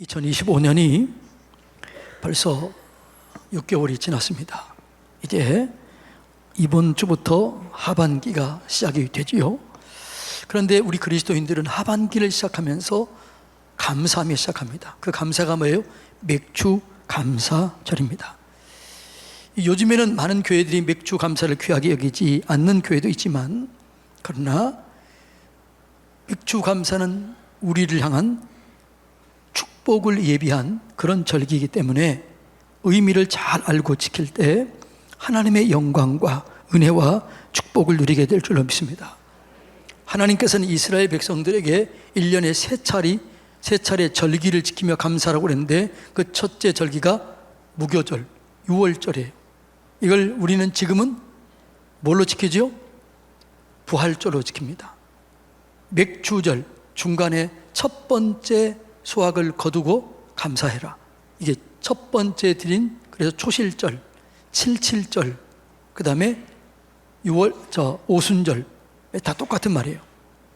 2025년이 벌써 6개월이 지났습니다. 이제 이번 주부터 하반기가 시작이 되지요. 그런데 우리 그리스도인들은 하반기를 시작하면서 감사하며 시작합니다. 그 감사가 뭐예요? 맥주 감사절입니다. 요즘에는 많은 교회들이 맥주 감사를 귀하게 여기지 않는 교회도 있지만, 그러나 맥주 감사는 우리를 향한 축복을 예비한 그런 절기이기 때문에 의미를 잘 알고 지킬 때 하나님의 영광과 은혜와 축복을 누리게 될 줄로 믿습니다. 하나님께서는 이스라엘 백성들에게 1년에 세 차례 절기를 지키며 감사라고 그랬는데, 그 첫째 절기가 무교절, 6월절이에요. 이걸 우리는 지금은 뭘로 지키죠? 부활절로 지킵니다. 맥주절, 중간에 첫 번째 수확을 거두고 감사해라. 이게 첫 번째 드린, 그래서 초실절, 칠칠절, 그 다음에 오순절, 다 똑같은 말이에요.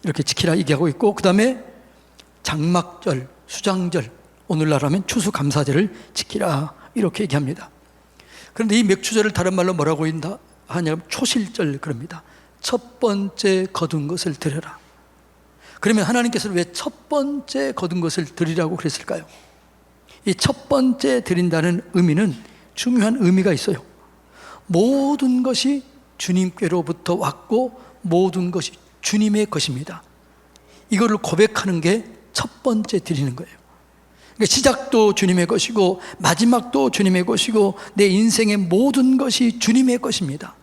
이렇게 지키라 얘기하고 있고, 그 다음에 장막절, 수장절, 오늘날 하면 추수감사절을 지키라 이렇게 얘기합니다. 그런데 이 맥주절을 다른 말로 뭐라고 하냐면 초실절 그럽니다. 첫 번째 거둔 것을 드려라. 그러면 하나님께서는 왜 첫 번째 거둔 것을 드리라고 그랬을까요? 이 첫 번째 드린다는 의미는 중요한 의미가 있어요. 모든 것이 주님께로부터 왔고 모든 것이 주님의 것입니다. 이거를 고백하는 게 첫 번째 드리는 거예요. 그러니까 시작도 주님의 것이고 마지막도 주님의 것이고 내 인생의 모든 것이 주님의 것입니다.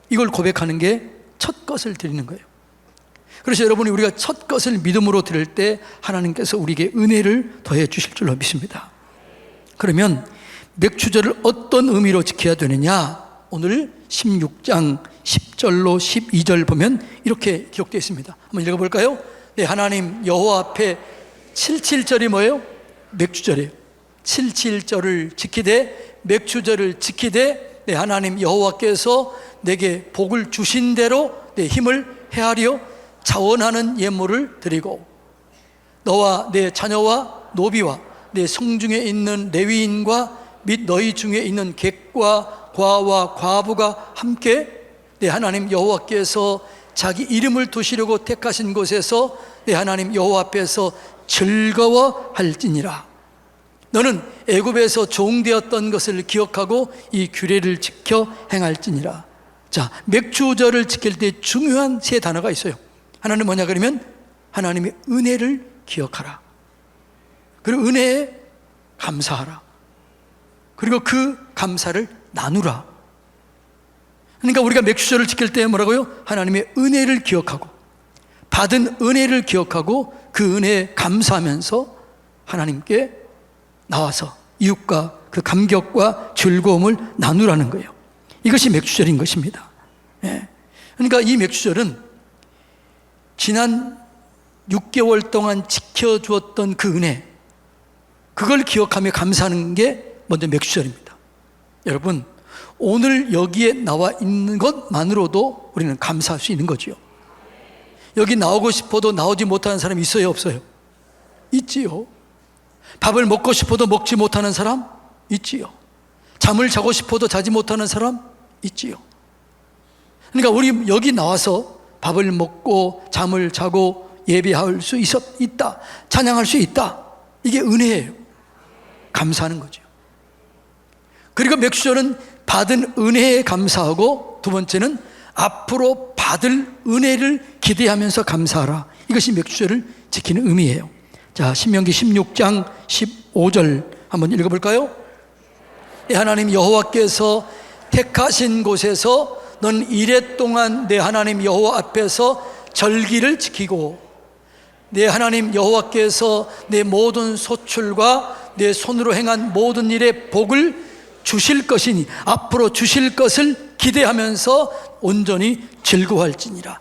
이걸 고백하는 게 첫 것을 드리는 거예요. 그래서 여러분이 우리가 첫 것을 믿음으로 드릴 때 하나님께서 우리에게 은혜를 더해 주실 줄로 믿습니다. 그러면 맥주절을 어떤 의미로 지켜야 되느냐? 오늘 16장 10절로 12절 보면 이렇게 기록되어 있습니다. 한번 읽어볼까요? 네, 하나님 여호와 앞에 77절이 뭐예요? 맥주절이에요. 77절을 지키되 맥주절을 지키되 네, 하나님 여호와께서 내게 복을 주신 대로 내 힘을 헤아려 자원하는 예물을 드리고 너와 내 자녀와 노비와 내 성중에 있는 레위인과 및 너희 중에 있는 객과 과와 과부가 함께 내 하나님 여호와께서 자기 이름을 두시려고 택하신 곳에서 내 하나님 여호와 앞에서 즐거워할지니라. 너는 애굽에서 종되었던 것을 기억하고 이 규례를 지켜 행할지니라. 자, 맥주절을 지킬 때 중요한 세 단어가 있어요. 하나는 뭐냐 그러면 하나님의 은혜를 기억하라. 그리고 은혜에 감사하라. 그리고 그 감사를 나누라. 그러니까 우리가 맥주절을 지킬 때 뭐라고요? 하나님의 은혜를 기억하고 받은 은혜를 기억하고 그 은혜에 감사하면서 하나님께 나와서 이웃과 그 감격과 즐거움을 나누라는 거예요. 이것이 맥주절인 것입니다. 그러니까 이 맥주절은 지난 6개월 동안 지켜주었던 그 은혜, 그걸 기억하며 감사하는 게 먼저 맥주절입니다. 여러분, 오늘 여기에 나와 있는 것만으로도 우리는 감사할 수 있는 거지요. 여기 나오고 싶어도 나오지 못하는 사람이 있어요, 없어요? 있지요. 밥을 먹고 싶어도 먹지 못하는 사람 있지요. 잠을 자고 싶어도 자지 못하는 사람 있지요. 그러니까 우리 여기 나와서 밥을 먹고 잠을 자고 예배할 수 있다, 찬양할 수 있다, 이게 은혜예요. 감사하는 거죠. 그리고 맥주절은 받은 은혜에 감사하고, 두 번째는 앞으로 받을 은혜를 기대하면서 감사하라. 이것이 맥주절을 지키는 의미예요. 자, 신명기 16장 15절 한번 읽어볼까요? 내 하나님 여호와께서 택하신 곳에서 넌 이레 동안 내 하나님 여호와 앞에서 절기를 지키고 내 하나님 여호와께서 내 모든 소출과 내 손으로 행한 모든 일에 복을 주실 것이니 앞으로 주실 것을 기대하면서 온전히 즐거워할지니라.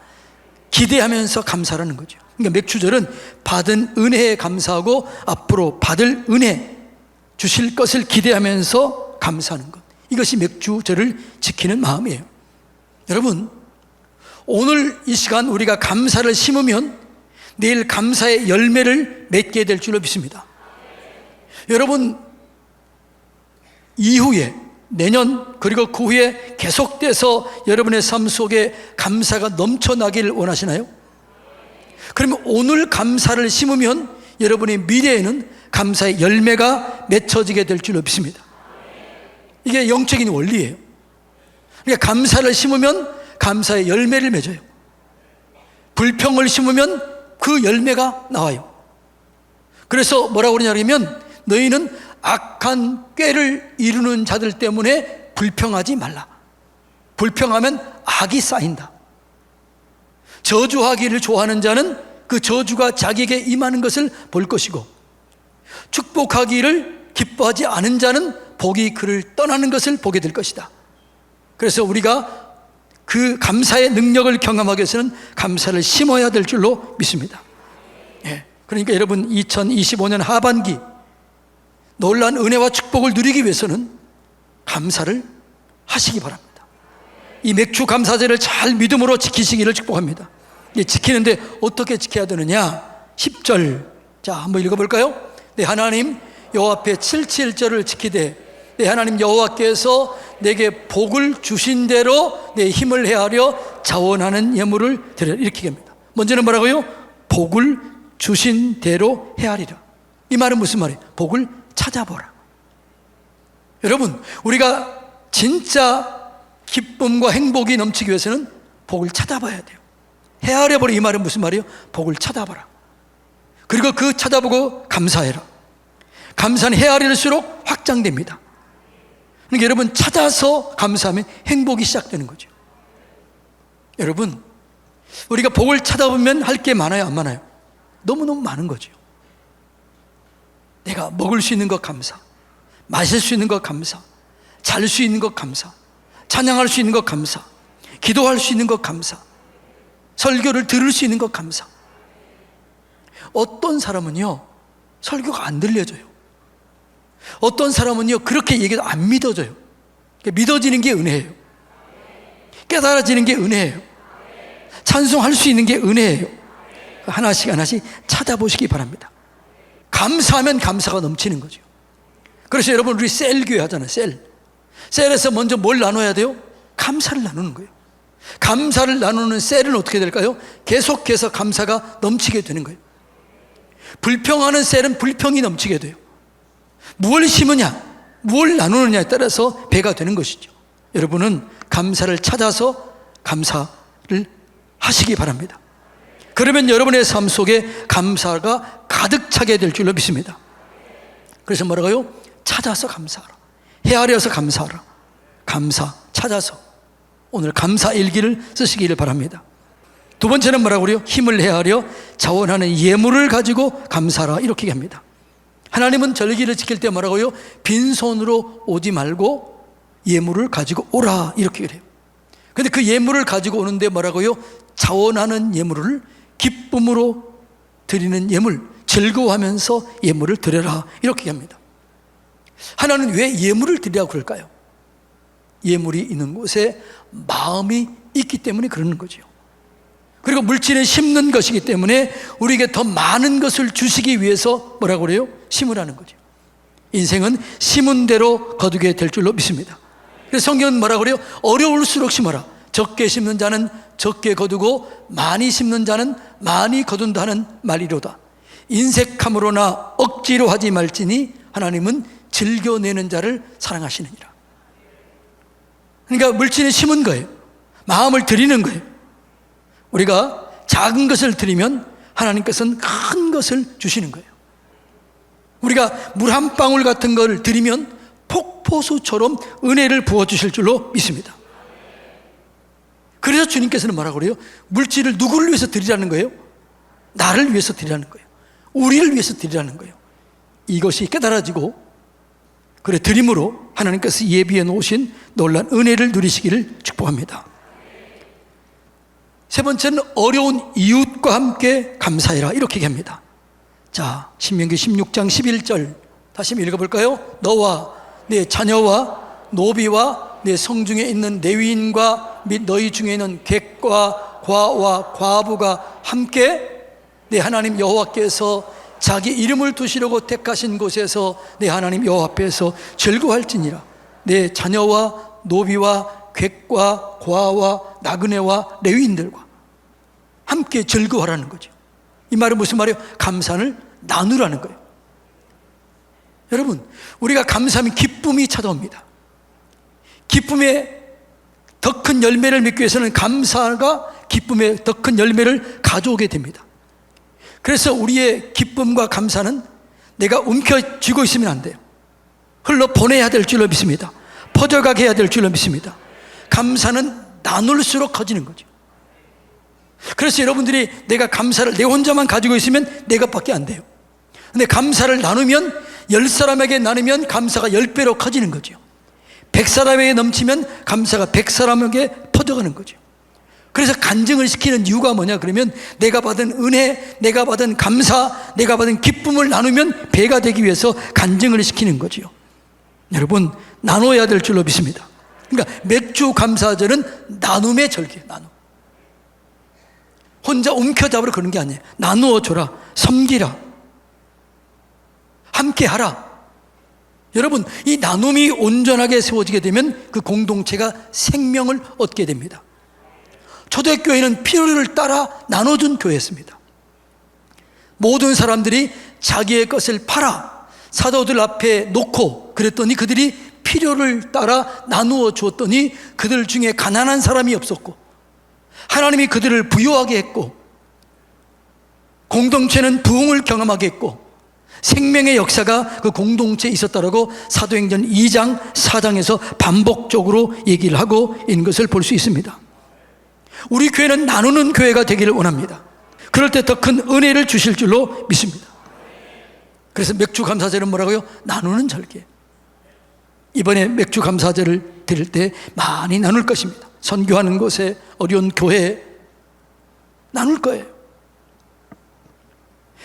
기대하면서 감사라는 거죠. 그러니까 맥주절은 받은 은혜에 감사하고 앞으로 받을 은혜, 주실 것을 기대하면서 감사하는 것, 이것이 맥주절을 지키는 마음이에요. 여러분, 오늘 이 시간 우리가 감사를 심으면 내일 감사의 열매를 맺게 될 줄로 믿습니다. 여러분, 이후에 내년 그리고 그 후에 계속돼서 여러분의 삶 속에 감사가 넘쳐나기를 원하시나요? 그러면 오늘 감사를 심으면 여러분의 미래에는 감사의 열매가 맺혀지게 될 줄 믿습니다. 이게 영적인 원리예요. 그러니까 감사를 심으면 감사의 열매를 맺어요. 불평을 심으면 그 열매가 나와요. 그래서 뭐라고 그러냐면 너희는 악한 꾀를 이루는 자들 때문에 불평하지 말라. 불평하면 악이 쌓인다. 저주하기를 좋아하는 자는 그 저주가 자기에게 임하는 것을 볼 것이고, 축복하기를 기뻐하지 않은 자는 복이 그를 떠나는 것을 보게 될 것이다. 그래서 우리가 그 감사의 능력을 경험하기 위해서는 감사를 심어야 될 줄로 믿습니다. 그러니까 여러분, 2025년 하반기 놀라운 은혜와 축복을 누리기 위해서는 감사를 하시기 바랍니다. 이 맥주 감사제를 잘 믿음으로 지키시기를 축복합니다. 지키는데 어떻게 지켜야 되느냐? 10절, 자 한번 읽어볼까요? 내 하나님 여호와 앞에 7.7절을 지키되 내 하나님 여호와께서 내게 복을 주신 대로 내 힘을 헤아려 자원하는 예물을 드려. 이렇게 합니다. 먼저는 뭐라고요? 복을 주신 대로 헤아리라. 이 말은 무슨 말이에요? 복을 찾아보라. 여러분, 우리가 진짜 기쁨과 행복이 넘치기 위해서는 복을 찾아봐야 돼요. 헤아려보라, 이 말은 무슨 말이에요? 복을 찾아봐라. 그리고 그 찾아보고 감사해라. 감사는 헤아릴수록 확장됩니다. 그러니까 여러분, 찾아서 감사하면 행복이 시작되는 거죠. 여러분, 우리가 복을 찾아보면 할 게 많아요, 안 많아요? 너무너무 많은 거죠. 내가 먹을 수 있는 것 감사, 마실 수 있는 것 감사, 잘 수 있는 것 감사, 찬양할 수 있는 것 감사, 기도할 수 있는 것 감사, 설교를 들을 수 있는 것 감사. 어떤 사람은요, 설교가 안 들려져요. 어떤 사람은요, 그렇게 얘기해도 안 믿어져요. 믿어지는 게 은혜예요. 깨달아지는 게 은혜예요. 찬송할 수 있는 게 은혜예요. 하나씩 하나씩 찾아보시기 바랍니다. 감사하면 감사가 넘치는 거죠. 그래서 여러분, 우리 셀교회 하잖아요. 셀에서 먼저 뭘 나눠야 돼요? 감사를 나누는 거예요. 감사를 나누는 셀은 어떻게 될까요? 계속해서 감사가 넘치게 되는 거예요. 불평하는 셀은 불평이 넘치게 돼요. 무엇을 심으냐, 무엇을 나누느냐에 따라서 배가 되는 것이죠. 여러분은 감사를 찾아서 감사를 하시기 바랍니다. 그러면 여러분의 삶 속에 감사가 가득 차게 될 줄로 믿습니다. 그래서 뭐라고요? 찾아서 감사하라. 헤아려서 감사하라. 감사, 찾아서 오늘 감사 일기를 쓰시기를 바랍니다. 두 번째는 뭐라고 그래요? 힘을 헤아려 자원하는 예물을 가지고 감사하라. 이렇게 합니다. 하나님은 절기를 지킬 때 뭐라고요? 빈손으로 오지 말고 예물을 가지고 오라. 이렇게 그래요. 근데 그 예물을 가지고 오는데 뭐라고요? 자원하는 예물을 기쁨으로 드리는 예물, 즐거워하면서 예물을 드려라. 이렇게 합니다. 하나는 왜 예물을 드리라고 그럴까요? 예물이 있는 곳에 마음이 있기 때문에 그러는 거죠. 그리고 물질은 심는 것이기 때문에 우리에게 더 많은 것을 주시기 위해서 뭐라고 그래요? 심으라는 거죠. 인생은 심은 대로 거두게 될 줄로 믿습니다. 그래서 성경은 뭐라고 그래요? 어려울수록 심어라. 적게 심는 자는 적게 거두고 많이 심는 자는 많이 거둔다는 말이로다. 인색함으로나 억지로 하지 말지니 하나님은 즐겨내는 자를 사랑하시느니라. 그러니까 물질을 심은 거예요. 마음을 드리는 거예요. 우리가 작은 것을 드리면 하나님께서는 큰 것을 주시는 거예요. 우리가 물 한 방울 같은 걸 드리면 폭포수처럼 은혜를 부어주실 줄로 믿습니다. 그래서 주님께서는 뭐라고 그래요? 물질을 누구를 위해서 드리라는 거예요? 나를 위해서 드리라는 거예요. 우리를 위해서 드리라는 거예요. 이것이 깨달아지고 그래 드림으로 하나님께서 예비해 놓으신 놀라운 은혜를 누리시기를 축복합니다. 세 번째는 어려운 이웃과 함께 감사해라. 이렇게 얘기합니다. 자, 신명기 16장 11절 다시 한번 읽어볼까요? 너와 내 자녀와 노비와 내 성중에 있는 레위인과 및 너희 중에 있는 객과 과와 과부가 함께 내 하나님 여호와께서 자기 이름을 두시려고 택하신 곳에서 내 하나님 여호와 앞에서 즐거워할지니라. 내 자녀와 노비와 객과 고아와 나그네와 레위인들과 함께 즐거워하라는 거죠. 이 말은 무슨 말이에요? 감사를 나누라는 거예요. 여러분, 우리가 감사하면 기쁨이 찾아옵니다. 기쁨의 더 큰 열매를 맺기 위해서는 감사가 기쁨의 더 큰 열매를 가져오게 됩니다. 그래서 우리의 기쁨과 감사는 내가 움켜쥐고 있으면 안 돼요. 흘러 보내야 될 줄로 믿습니다. 퍼져가게 해야 될 줄로 믿습니다. 감사는 나눌수록 커지는 거죠. 그래서 여러분들이 내가 감사를 내 혼자만 가지고 있으면 내 것밖에 안 돼요. 근데 감사를 나누면 10사람에게 나누면 감사가 10배로 커지는 거죠. 100사람에게 넘치면 감사가 100사람에게 퍼져가는 거죠. 그래서 간증을 시키는 이유가 뭐냐 그러면 내가 받은 은혜, 내가 받은 감사, 내가 받은 기쁨을 나누면 배가 되기 위해서 간증을 시키는 거죠. 여러분, 나눠야 될 줄로 믿습니다. 그러니까 맥주 감사절은 나눔의 절기예요. 나눔. 혼자 움켜잡으러 그런 게 아니에요. 나누어 줘라, 섬기라, 함께 하라. 여러분, 이 나눔이 온전하게 세워지게 되면 그 공동체가 생명을 얻게 됩니다. 초대교회는 필요를 따라 나눠준 교회였습니다. 모든 사람들이 자기의 것을 팔아 사도들 앞에 놓고 그랬더니 그들이 필요를 따라 나누어 주었더니 그들 중에 가난한 사람이 없었고 하나님이 그들을 부유하게 했고 공동체는 부흥을 경험하게 했고 생명의 역사가 그 공동체에 있었다라고 사도행전 2장 4장에서 반복적으로 얘기를 하고 있는 것을 볼 수 있습니다. 우리 교회는 나누는 교회가 되기를 원합니다. 그럴 때 더 큰 은혜를 주실 줄로 믿습니다. 그래서 맥주 감사제는 뭐라고요? 나누는 절기. 이번에 맥주 감사제를 드릴 때 많이 나눌 것입니다. 선교하는 곳에, 어려운 교회에 나눌 거예요.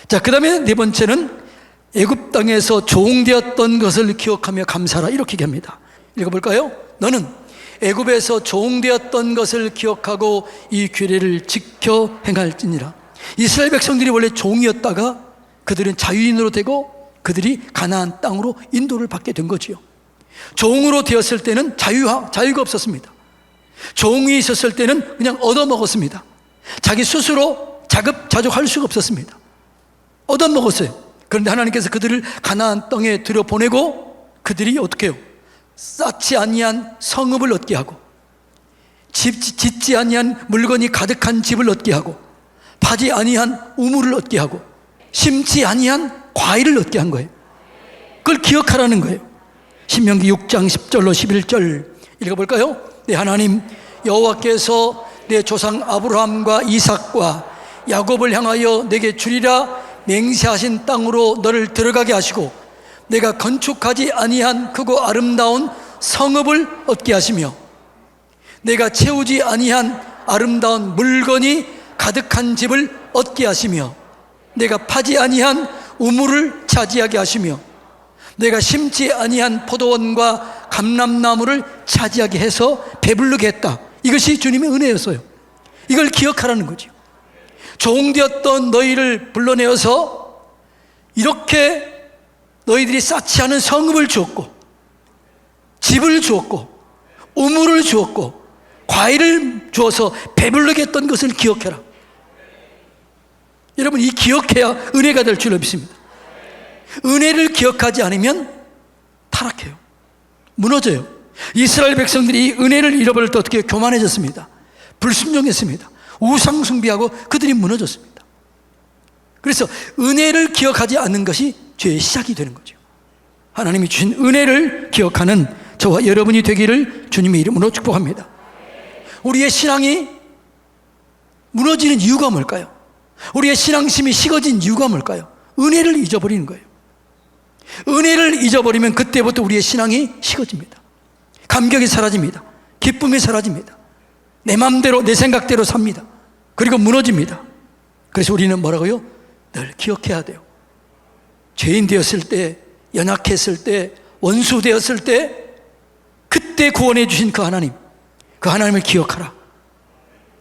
자, 그 다음에 네 번째는 애굽 땅에서 종되었던 것을 기억하며 감사하라, 이렇게 얘기합니다. 읽어볼까요? 너는 애굽에서 종되었던 것을 기억하고 이 규례를 지켜 행할지니라. 이스라엘 백성들이 원래 종이었다가 그들은 자유인으로 되고 그들이 가나안 땅으로 인도를 받게 된 거지요. 종으로 되었을 때는 자유가 없었습니다. 종이 있었을 때는 그냥 얻어먹었습니다. 자기 스스로 자급자족할 수가 없었습니다. 얻어먹었어요. 그런데 하나님께서 그들을 가나안 땅에 들여보내고 그들이 어떻게 해요? 쌓지 아니한 성읍을 얻게 하고 짓지 아니한 물건이 가득한 집을 얻게 하고 파지 아니한 우물을 얻게 하고 심지 아니한 과일을 얻게 한 거예요. 그걸 기억하라는 거예요. 신명기 6장 10절로 11절 읽어볼까요? 네, 하나님 여호와께서 내 조상 아브라함과 이삭과 야곱을 향하여 내게 주리라 맹세하신 땅으로 너를 들어가게 하시고 내가 건축하지 아니한 크고 아름다운 성읍을 얻게 하시며 내가 채우지 아니한 아름다운 물건이 가득한 집을 얻게 하시며 내가 파지 아니한 우물을 차지하게 하시며 내가 심지 아니한 포도원과 감람나무를 차지하게 해서 배부르게 했다. 이것이 주님의 은혜였어요. 이걸 기억하라는 거죠. 종되었던 너희를 불러내어서 이렇게 너희들이 쌓지 않은 성읍을 주었고 집을 주었고 우물을 주었고 과일을 주어서 배부르게 했던 것을 기억해라. 여러분, 이 기억해야 은혜가 될 줄로 믿습니다. 은혜를 기억하지 않으면 타락해요. 무너져요. 이스라엘 백성들이 이 은혜를 잃어버릴 때 어떻게 교만해졌습니다. 불순종했습니다. 우상 숭배하고 그들이 무너졌습니다. 그래서 은혜를 기억하지 않는 것이 죄의 시작이 되는 거죠. 하나님이 주신 은혜를 기억하는 저와 여러분이 되기를 주님의 이름으로 축복합니다. 우리의 신앙이 무너지는 이유가 뭘까요? 우리의 신앙심이 식어진 이유가 뭘까요? 은혜를 잊어버리는 거예요. 은혜를 잊어버리면 그때부터 우리의 신앙이 식어집니다. 감격이 사라집니다. 기쁨이 사라집니다. 내 마음대로 내 생각대로 삽니다. 그리고 무너집니다. 그래서 우리는 뭐라고요? 늘 기억해야 돼요. 죄인 되었을 때, 연약했을 때, 원수 되었을 때 그때 구원해 주신 그 하나님을 기억하라.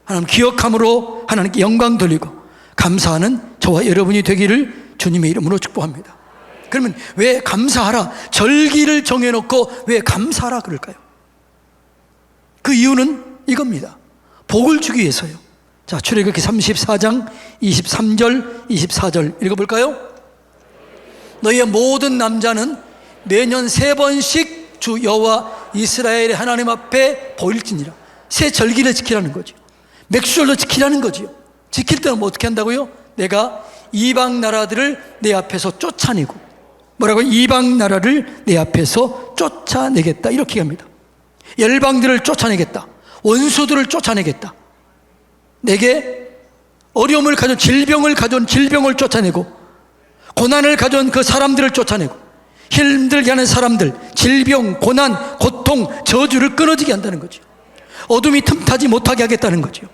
하나님 기억함으로 하나님께 영광 돌리고 감사하는 저와 여러분이 되기를 주님의 이름으로 축복합니다. 그러면 왜 감사하라, 절기를 정해놓고 왜 감사하라 그럴까요? 그 이유는 이겁니다. 복을 주기 위해서요. 자, 출애굽기 34장 23절 24절 읽어볼까요? 너희의 모든 남자는 매년 3번씩 주 여호와 이스라엘의 하나님 앞에 보일지니라. 새 절기를 지키라는 거죠. 맥수절도 지키라는 거죠. 지킬 때는 뭐 어떻게 한다고요? 내가 이방 나라들을 내 앞에서 쫓아내고, 뭐라고? 이방 나라를 내 앞에서 쫓아내겠다, 이렇게 합니다. 열방들을 쫓아내겠다, 원수들을 쫓아내겠다, 내게 어려움을 가져온 질병을 쫓아내고, 고난을 가져온 그 사람들을 쫓아내고, 힘들게 하는 사람들, 질병, 고난, 고통, 저주를 끊어지게 한다는 거죠. 어둠이 틈타지 못하게 하겠다는 거죠.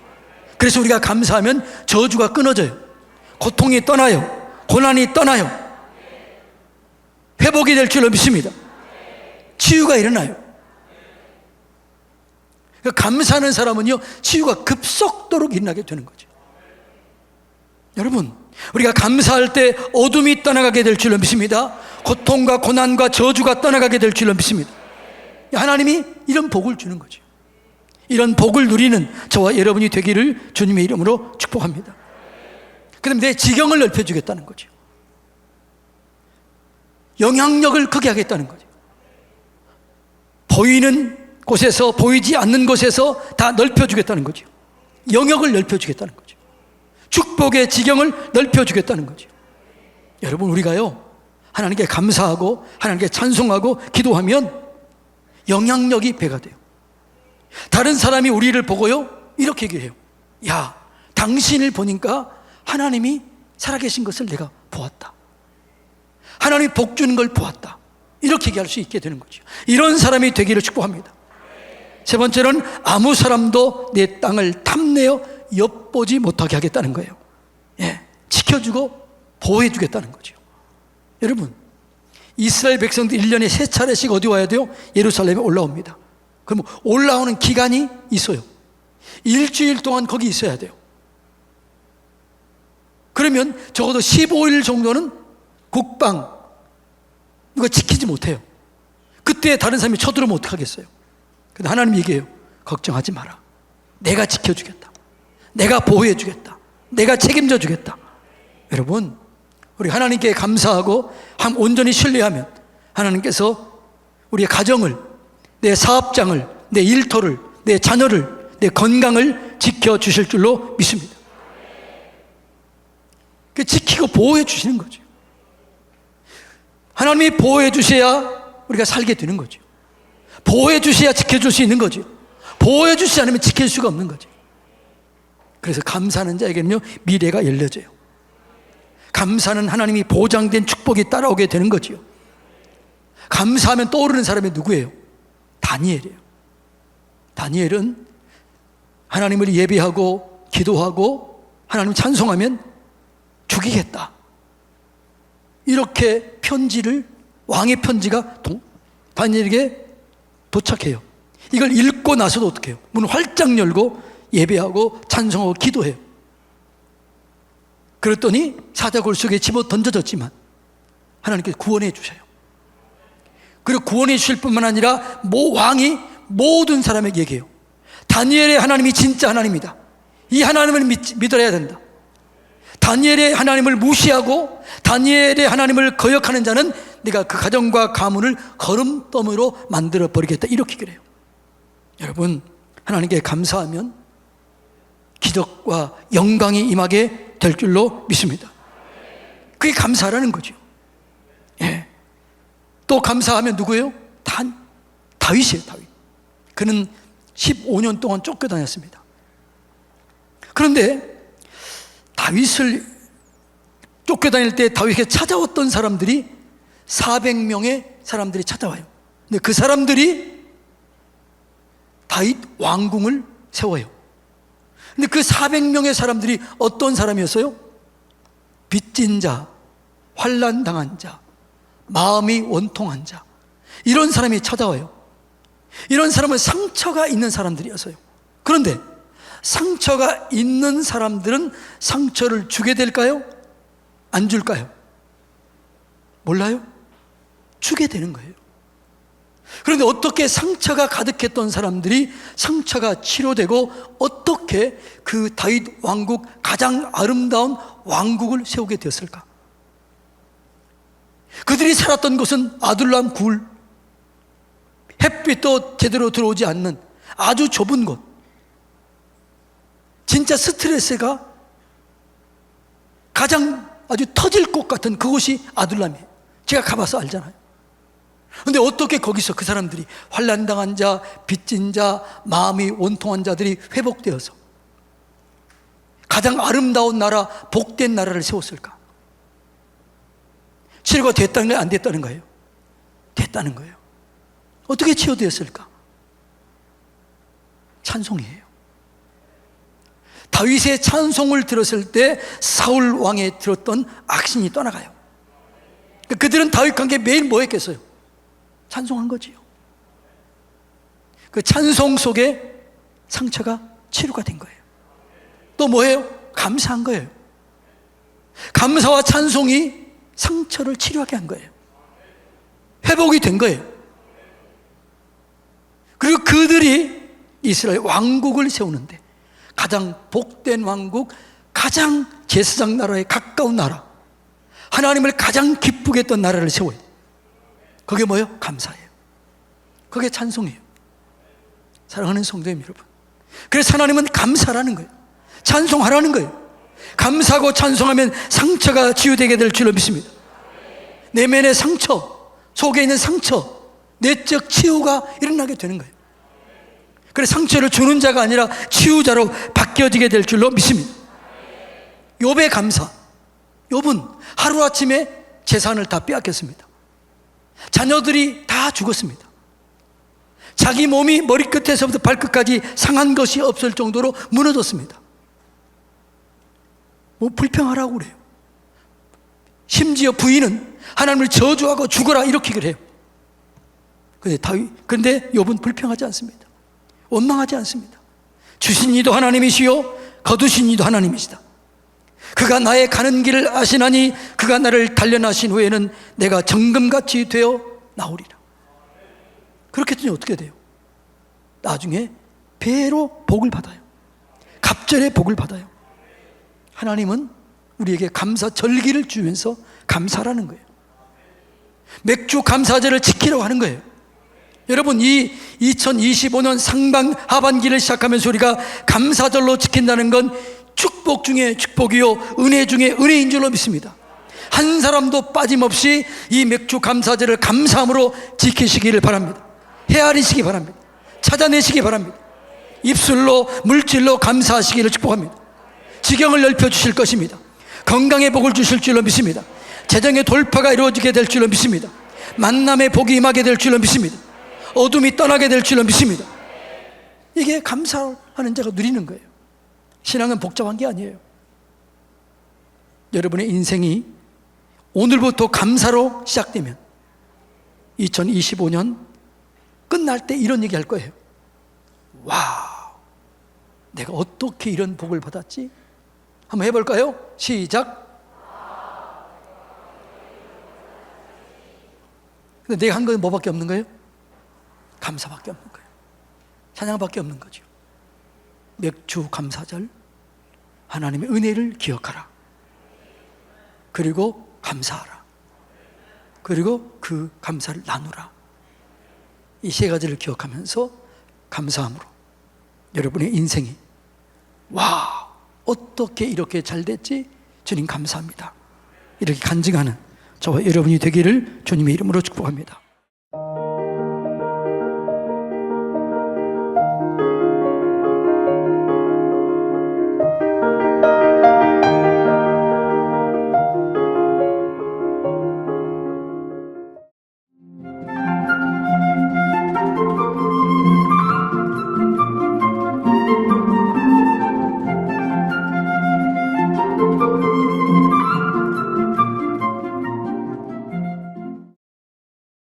그래서 우리가 감사하면 저주가 끊어져요. 고통이 떠나요. 고난이 떠나요. 회복이 될 줄로 믿습니다. 치유가 일어나요. 감사하는 사람은요, 치유가 급속도로 일어나게 되는 거죠. 여러분, 우리가 감사할 때 어둠이 떠나가게 될 줄로 믿습니다. 고통과 고난과 저주가 떠나가게 될 줄로 믿습니다. 하나님이 이런 복을 주는 거죠. 이런 복을 누리는 저와 여러분이 되기를 주님의 이름으로 축복합니다. 그럼 내 지경을 넓혀주겠다는 거죠. 영향력을 크게 하겠다는 거죠. 보이는 곳에서 보이지 않는 곳에서 다 넓혀주겠다는 거죠. 영역을 넓혀주겠다는 거죠. 축복의 지경을 넓혀주겠다는 거죠. 여러분, 우리가요, 하나님께 감사하고 하나님께 찬송하고 기도하면 영향력이 배가 돼요. 다른 사람이 우리를 보고요, 이렇게 얘기해요. 야, 당신을 보니까 하나님이 살아계신 것을 내가 보았다. 하나님이 복 주는 걸 보았다. 이렇게 얘기할 수 있게 되는 거죠. 이런 사람이 되기를 축복합니다. 세 번째는 아무 사람도 내 땅을 탐내어 엿보지 못하게 하겠다는 거예요. 예, 지켜주고 보호해주겠다는 거죠. 여러분, 이스라엘 백성들 1년에 3차례씩 어디 와야 돼요? 예루살렘에 올라옵니다. 그럼 올라오는 기간이 있어요. 일주일 동안 거기 있어야 돼요. 그러면 적어도 15일 정도는 국방 이거 지키지 못해요. 그때 다른 사람이 쳐들어오면 어떡하겠어요? 근데 하나님 얘기해요. 걱정하지 마라. 내가 지켜주겠다. 내가 보호해주겠다. 내가 책임져 주겠다. 여러분, 우리 하나님께 감사하고 온전히 신뢰하면 하나님께서 우리의 가정을, 내 사업장을, 내 일터를, 내 자녀를, 내 건강을 지켜주실 줄로 믿습니다. 지키고 보호해 주시는 거죠. 하나님이 보호해 주셔야 우리가 살게 되는 거죠. 보호해 주셔야 지켜줄 수 있는 거죠. 보호해 주시지 않으면 지킬 수가 없는 거죠. 그래서 감사하는 자에게는요, 미래가 열려져요. 감사는 하나님이 보장된 축복이 따라오게 되는 거죠. 감사하면 떠오르는 사람이 누구예요? 다니엘이에요. 다니엘은 하나님을 예배하고 기도하고 하나님 찬송하면 죽이겠다, 이렇게 편지를, 왕의 편지가 다니엘에게 도착해요. 이걸 읽고 나서도 어떻게 해요? 문을 활짝 열고 예배하고 찬송하고 기도해요. 그랬더니 사자굴 속에 집어 던져졌지만 하나님께서 구원해 주셔요. 그리고 구원해 주실 뿐만 아니라 왕이 모든 사람에게 얘기해요. 다니엘의 하나님이 진짜 하나님이다. 이 하나님을 믿어야 된다. 다니엘의 하나님을 무시하고 다니엘의 하나님을 거역하는 자는 내가 그 가정과 가문을 거름더미로 만들어 버리겠다, 이렇게 그래요. 여러분, 하나님께 감사하면 기적과 영광이 임하게 될 줄로 믿습니다. 그게 감사라는 거죠. 예. 또 감사하면 누구예요? 다윗이에요. 다윗. 그는 15년 동안 쫓겨다녔습니다. 그런데 다윗을 쫓겨다닐 때 다윗에게 찾아왔던 사람들이 400명의 사람들이 찾아와요. 근데 그 사람들이 다윗 왕궁을 세워요. 근데 그 400명의 사람들이 어떤 사람이었어요? 빚진 자, 환난 당한 자, 마음이 원통한 자, 이런 사람이 찾아와요. 이런 사람은 상처가 있는 사람들이었어요. 그런데 상처가 있는 사람들은 상처를 주게 될까요? 안 줄까요? 몰라요? 주게 되는 거예요. 그런데 어떻게 상처가 가득했던 사람들이 상처가 치료되고 어떻게 그 다윗 왕국, 가장 아름다운 왕국을 세우게 되었을까? 그들이 살았던 곳은 아둘람 굴, 햇빛도 제대로 들어오지 않는 아주 좁은 곳, 진짜 스트레스가 가장 아주 터질 것 같은 그곳이 아둘람이에요. 제가 가봐서 알잖아요. 그런데 어떻게 거기서 그 사람들이 환난당한 자, 빚진 자, 마음이 원통한 자들이 회복되어서 가장 아름다운 나라, 복된 나라를 세웠을까? 치료가 됐다는 거예요? 안 됐다는 거예요? 됐다는 거예요. 어떻게 치유되었을까? 찬송이에요. 다윗의 찬송을 들었을 때 사울 왕에 들었던 악신이 떠나가요. 그들은 다윗과 함께 매일 뭐 했겠어요? 찬송한 거지요. 그 찬송 속에 상처가 치료가 된 거예요. 또 뭐예요? 감사한 거예요. 감사와 찬송이 상처를 치료하게 한 거예요. 회복이 된 거예요. 그리고 그들이 이스라엘 왕국을 세우는데 가장 복된 왕국, 가장 제사장 나라에 가까운 나라, 하나님을 가장 기쁘게 했던 나라를 세워요. 그게 뭐예요? 감사예요. 그게 찬송이에요. 사랑하는 성도님 여러분, 그래서 하나님은 감사라는 거예요. 찬송하라는 거예요. 감사하고 찬송하면 상처가 치유되게 될 줄로 믿습니다. 내면의 상처, 속에 있는 상처, 내적 치유가 일어나게 되는 거예요. 그래서 상처를 주는 자가 아니라 치유자로 바뀌어지게 될 줄로 믿습니다. 욥의 감사. 욥은 하루아침에 재산을 다 빼앗겼습니다. 자녀들이 다 죽었습니다. 자기 몸이 머리끝에서부터 발끝까지 상한 것이 없을 정도로 무너졌습니다. 뭐 불평하라고 그래요. 심지어 부인은 하나님을 저주하고 죽어라 이렇게 그래요. 그런데 욥은 불평하지 않습니다. 원망하지 않습니다. 주신 이도 하나님이시요 거두신 이도 하나님이시다. 그가 나의 가는 길을 아시나니 그가 나를 단련하신 후에는 내가 정금같이 되어 나오리라. 그렇게 했더니 어떻게 돼요? 나중에 배로 복을 받아요. 갑절의 복을 받아요. 하나님은 우리에게 감사 절기를 주면서 감사라는 거예요. 맥주 감사제를 지키려고 하는 거예요. 여러분, 이 2025년 상반 하반기를 시작하면서 우리가 감사절로 지킨다는 건 축복 중에 축복이요 은혜 중에 은혜인 줄로 믿습니다. 한 사람도 빠짐없이 이 맥주 감사제를 감사함으로 지키시기를 바랍니다. 헤아리시기 바랍니다. 찾아내시기 바랍니다. 입술로 물질로 감사하시기를 축복합니다. 지경을 넓혀주실 것입니다. 건강의 복을 주실 줄로 믿습니다. 재정의 돌파가 이루어지게 될 줄로 믿습니다. 만남의 복이 임하게 될 줄로 믿습니다. 어둠이 떠나게 될 줄로 믿습니다. 이게 감사하는 자가 누리는 거예요. 신앙은 복잡한 게 아니에요. 여러분의 인생이 오늘부터 감사로 시작되면 2025년 끝날 때 이런 얘기 할 거예요. 와우, 내가 어떻게 이런 복을 받았지? 한번 해볼까요? 시작. 근데 내가 한 건 뭐밖에 없는 거예요? 감사밖에 없는 거예요. 찬양밖에 없는 거죠. 맥주 감사절, 하나님의 은혜를 기억하라. 그리고 감사하라. 그리고 그 감사를 나누라. 이 세 가지를 기억하면서 감사함으로 여러분의 인생이 와, 어떻게 이렇게 잘 됐지? 주님 감사합니다. 이렇게 간증하는 저와 여러분이 되기를 주님의 이름으로 축복합니다.